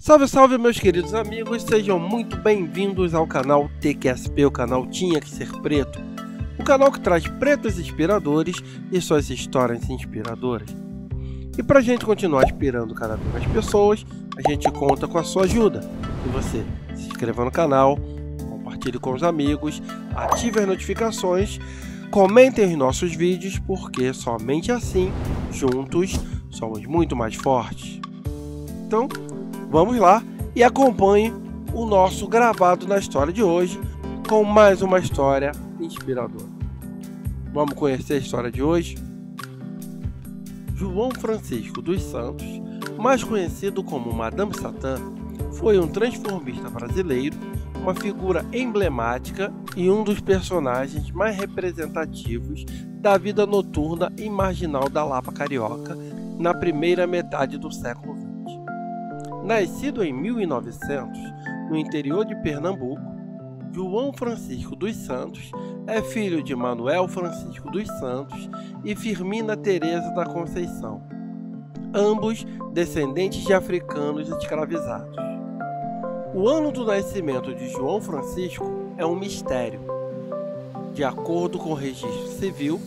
Salve, salve meus queridos amigos, sejam muito bem-vindos ao canal TQSP, o canal Tinha Que Ser Preto, o canal que traz pretos inspiradores e suas histórias inspiradoras. E para a gente continuar inspirando cada vez mais pessoas, a gente conta com a sua ajuda. E você se inscreva no canal, compartilhe com os amigos, ative as notificações, comentem os nossos vídeos, porque somente assim, juntos, somos muito mais fortes. Então, vamos lá e acompanhe o nosso gravado na história de hoje com mais uma história inspiradora. Vamos conhecer a história de hoje? João Francisco dos Santos, mais conhecido como Madame Satã, foi um transformista brasileiro, uma figura emblemática e um dos personagens mais representativos da vida noturna e marginal da Lapa carioca na primeira metade do século XX. Nascido em 1900, no interior de Pernambuco, João Francisco dos Santos é filho de Manuel Francisco dos Santos e Firmina Teresa da Conceição, ambos descendentes de africanos escravizados. O ano do nascimento de João Francisco é um mistério. De acordo com o registro civil,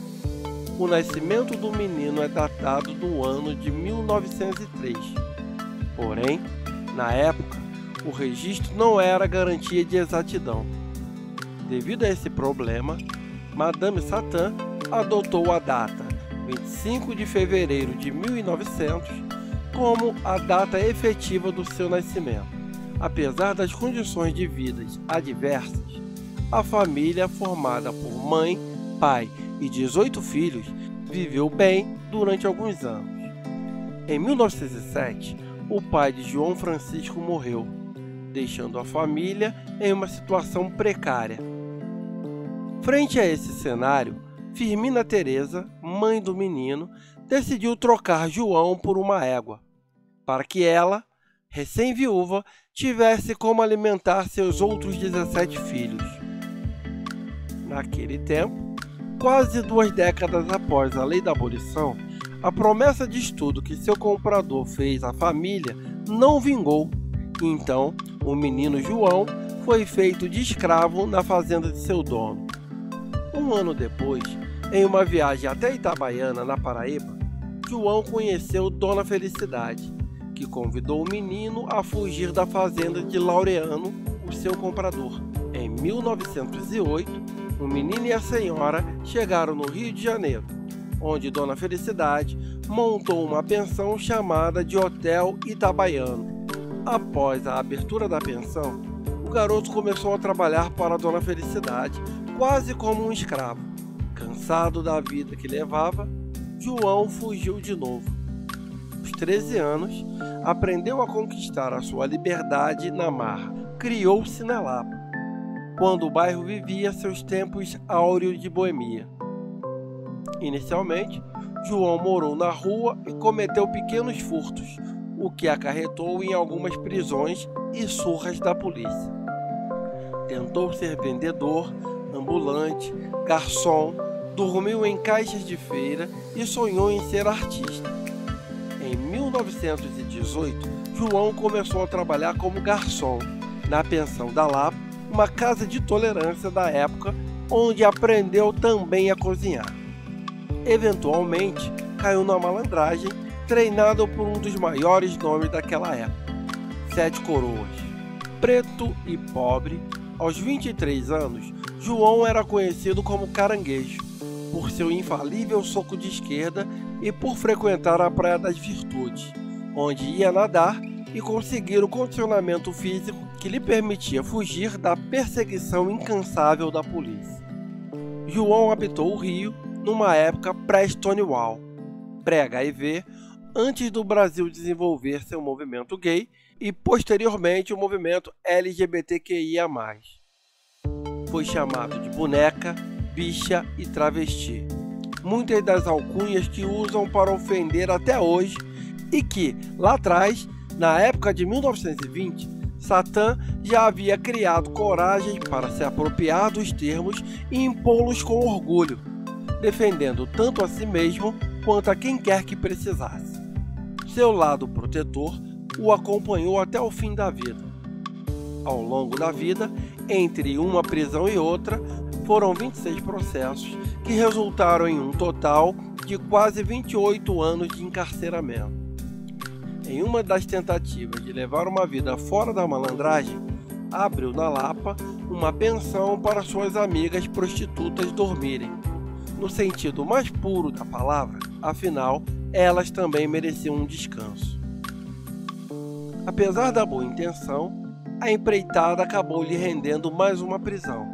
o nascimento do menino é datado do ano de 1903. Porém, na época, o registro não era garantia de exatidão. Devido a esse problema, Madame Satã adotou a data 25 de fevereiro de 1900 como a data efetiva do seu nascimento. Apesar das condições de vida adversas, a família, formada por mãe, pai e 18 filhos, viveu bem durante alguns anos. Em 1907, o pai de João Francisco morreu, deixando a família em uma situação precária. Frente a esse cenário, Firmina Teresa, mãe do menino, decidiu trocar João por uma égua, para que ela, recém-viúva, tivesse como alimentar seus outros 17 filhos. Naquele tempo, quase 2 décadas após a lei da abolição, a promessa de estudo que seu comprador fez à família não vingou, e então o menino João foi feito de escravo na fazenda de seu dono. Um ano depois, em uma viagem até Itabaiana, na Paraíba, João conheceu Dona Felicidade, que convidou o menino a fugir da fazenda de Laureano, o seu comprador. Em 1908, o menino e a senhora chegaram no Rio de Janeiro, onde Dona Felicidade montou uma pensão chamada de Hotel Itabaiano. Após a abertura da pensão, o garoto começou a trabalhar para Dona Felicidade quase como um escravo. Cansado da vida que levava, João fugiu de novo. Aos 13 anos, aprendeu a conquistar a sua liberdade na marra. Criou-se na Lapa, quando o bairro vivia seus tempos áureos de boemia. Inicialmente, João morou na rua e cometeu pequenos furtos, o que acarretou em algumas prisões e surras da polícia. Tentou ser vendedor, ambulante, garçom, dormiu em caixas de feira e sonhou em ser artista. Em 1918, João começou a trabalhar como garçom na Pensão da Lapa, uma casa de tolerância da época, onde aprendeu também a cozinhar. Eventualmente, caiu na malandragem, treinado por um dos maiores nomes daquela época, Sete Coroas. Preto e pobre, aos 23 anos, João era conhecido como Caranguejo, por seu infalível soco de esquerda e por frequentar a Praia das Virtudes, onde ia nadar e conseguir o condicionamento físico que lhe permitia fugir da perseguição incansável da polícia. João habitou o Rio numa época pré-Stonewall, pré-HIV, antes do Brasil desenvolver seu movimento gay e, posteriormente, o movimento LGBTQIA+. Foi chamado de boneca, bicha e travesti, muitas das alcunhas que usam para ofender até hoje e que, lá atrás, na época de 1920, Satã já havia criado coragem para se apropriar dos termos e impô-los com orgulho, defendendo tanto a si mesmo quanto a quem quer que precisasse. Seu lado protetor o acompanhou até o fim da vida. Ao longo da vida, entre uma prisão e outra, foram 26 processos que resultaram em um total de quase 28 anos de encarceramento. Em uma das tentativas de levar uma vida fora da malandragem, abriu na Lapa uma pensão para suas amigas prostitutas dormirem, no sentido mais puro da palavra, afinal, elas também mereciam um descanso. Apesar da boa intenção, a empreitada acabou lhe rendendo mais uma prisão,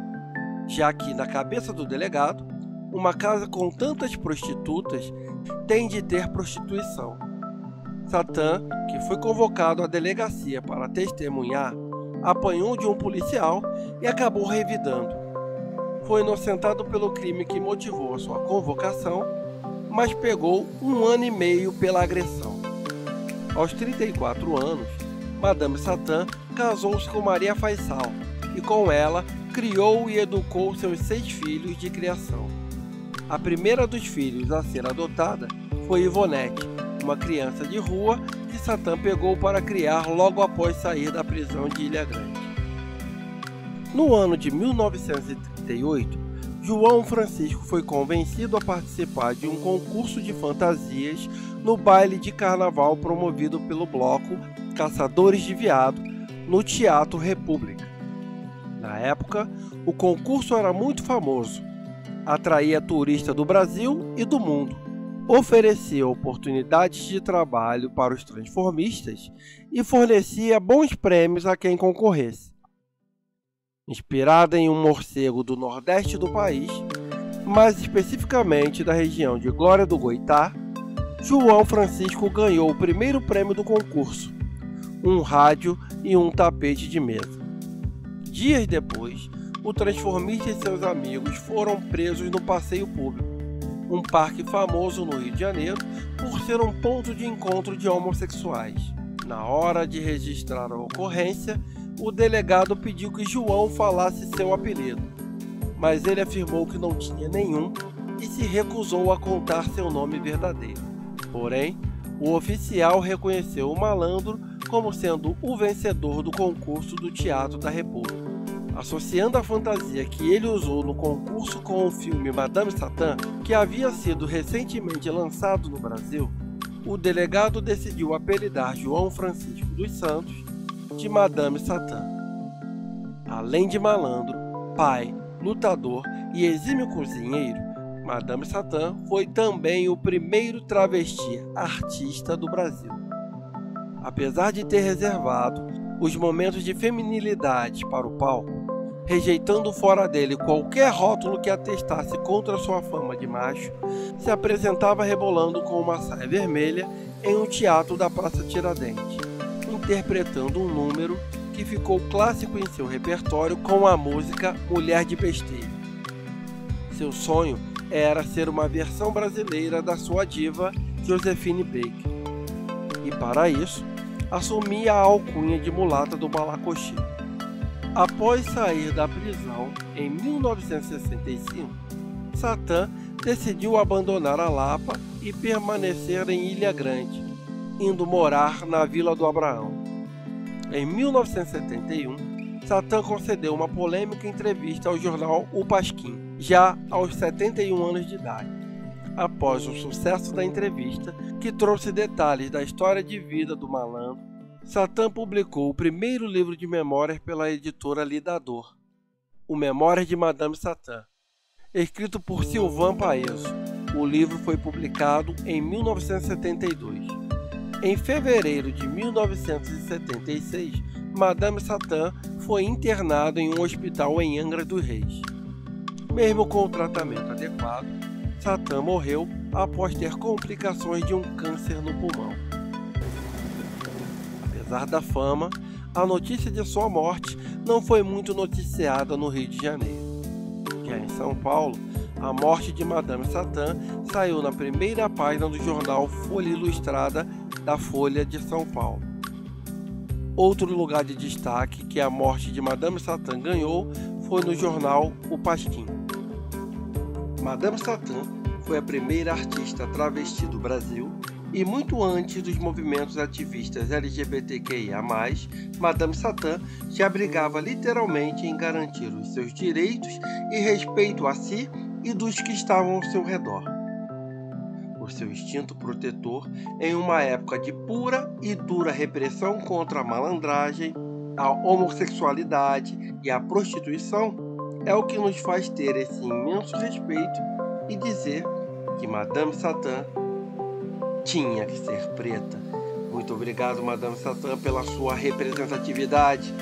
já que, na cabeça do delegado, uma casa com tantas prostitutas tem de ter prostituição. Satã, que foi convocado à delegacia para testemunhar, apanhou de um policial e acabou revidando. Foi inocentado pelo crime que motivou a sua convocação, mas pegou 1 ano e meio pela agressão. Aos 34 anos, Madame Satã casou-se com Maria Faisal e com ela criou e educou seus 6 filhos de criação. A primeira dos filhos a ser adotada foi Ivonete, uma criança de rua que Satã pegou para criar logo após sair da prisão de Ilha Grande. No ano de 1938, João Francisco foi convencido a participar de um concurso de fantasias no baile de carnaval promovido pelo bloco Caçadores de Viado, no Teatro República. Na época, o concurso era muito famoso, atraía turistas do Brasil e do mundo, oferecia oportunidades de trabalho para os transformistas e fornecia bons prêmios a quem concorresse. Inspirada em um morcego do nordeste do país, mais especificamente da região de Glória do Goitá, João Francisco ganhou o primeiro prêmio do concurso, um rádio e um tapete de mesa. Dias depois, o transformista e seus amigos foram presos no Passeio Público, um parque famoso no Rio de Janeiro por ser um ponto de encontro de homossexuais. Na hora de registrar a ocorrência, o delegado pediu que João falasse seu apelido, mas ele afirmou que não tinha nenhum e se recusou a contar seu nome verdadeiro. Porém, o oficial reconheceu o malandro como sendo o vencedor do concurso do Teatro da República. Associando a fantasia que ele usou no concurso com o filme Madame Satã, que havia sido recentemente lançado no Brasil, o delegado decidiu apelidar João Francisco dos Santos de Madame Satã. Além de malandro, pai, lutador e exímio cozinheiro, Madame Satã foi também o primeiro travesti artista do Brasil. Apesar de ter reservado os momentos de feminilidade para o palco, rejeitando fora dele qualquer rótulo que atestasse contra sua fama de macho, se apresentava rebolando com uma saia vermelha em um teatro da Praça Tiradentes, interpretando um número que ficou clássico em seu repertório com a música Mulher de Besteira. Seu sonho era ser uma versão brasileira da sua diva Josephine Baker, e para isso assumia a alcunha de mulata do Balacochê. Após sair da prisão em 1965, Satã decidiu abandonar a Lapa e permanecer em Ilha Grande, indo morar na Vila do Abraão. Em 1971, Satã concedeu uma polêmica entrevista ao jornal O Pasquim, já aos 71 anos de idade. Após o sucesso da entrevista, que trouxe detalhes da história de vida do malandro, Satã publicou o primeiro livro de memórias pela editora Lidador, o Memórias de Madame Satã, escrito por Silvan Paeso. O livro foi publicado em 1972. Em fevereiro de 1976, Madame Satã foi internada em um hospital em Angra dos Reis. Mesmo com o tratamento adequado, Satã morreu após ter complicações de um câncer no pulmão. Apesar da fama, a notícia de sua morte não foi muito noticiada no Rio de Janeiro. Já em São Paulo, a morte de Madame Satã saiu na primeira página do jornal Folha Ilustrada da Folha de São Paulo. Outro lugar de destaque que a morte de Madame Satã ganhou foi no jornal O Pasquim. Madame Satã foi a primeira artista travesti do Brasil E muito antes dos movimentos ativistas LGBTQIA+, Madame Satã se abrigava literalmente em garantir os seus direitos e respeito a si e dos que estavam ao seu redor. O seu instinto protetor em uma época de pura e dura repressão contra a malandragem, a homossexualidade e a prostituição é o que nos faz ter esse imenso respeito e dizer que Madame Satã tinha que ser preta. Muito obrigado, Madame Satã, pela sua representatividade.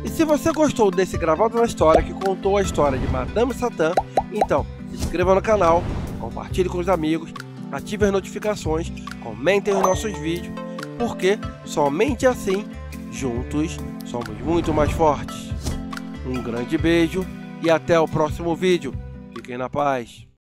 E se você gostou desse Gravado na História que contou a história de Madame Satã, então se inscreva no canal, compartilhe com os amigos, ative as notificações, comentem os nossos vídeos, porque somente assim, juntos, somos muito mais fortes. Um grande beijo e até o próximo vídeo. Fiquem na paz.